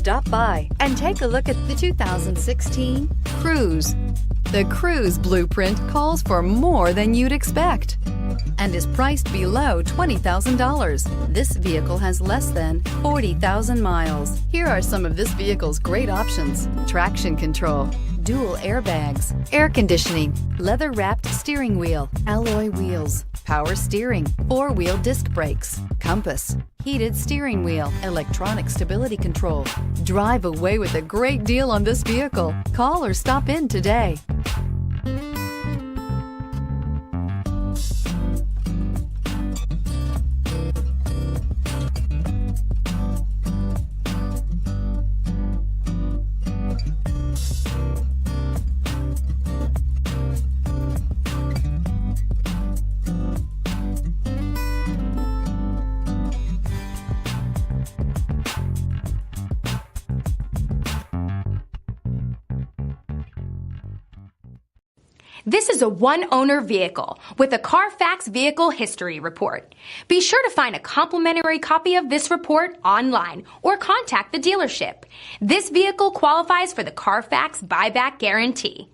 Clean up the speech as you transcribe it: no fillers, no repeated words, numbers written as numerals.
Stop by and take a look at the 2016 Cruze. The Cruze blueprint calls for more than you'd expect and is priced below $20,000. This vehicle has less than 40,000 miles. Here are some of this vehicle's great options: traction control, dual airbags, air conditioning, leather-wrapped steering wheel, alloy wheels, power steering, four-wheel disc brakes, compass, heated steering wheel, electronic stability control. Drive away with a great deal on this vehicle. Call or stop in today. This is a one-owner vehicle with a Carfax Vehicle History Report. Be sure to find a complimentary copy of this report online or contact the dealership. This vehicle qualifies for the Carfax Buyback Guarantee.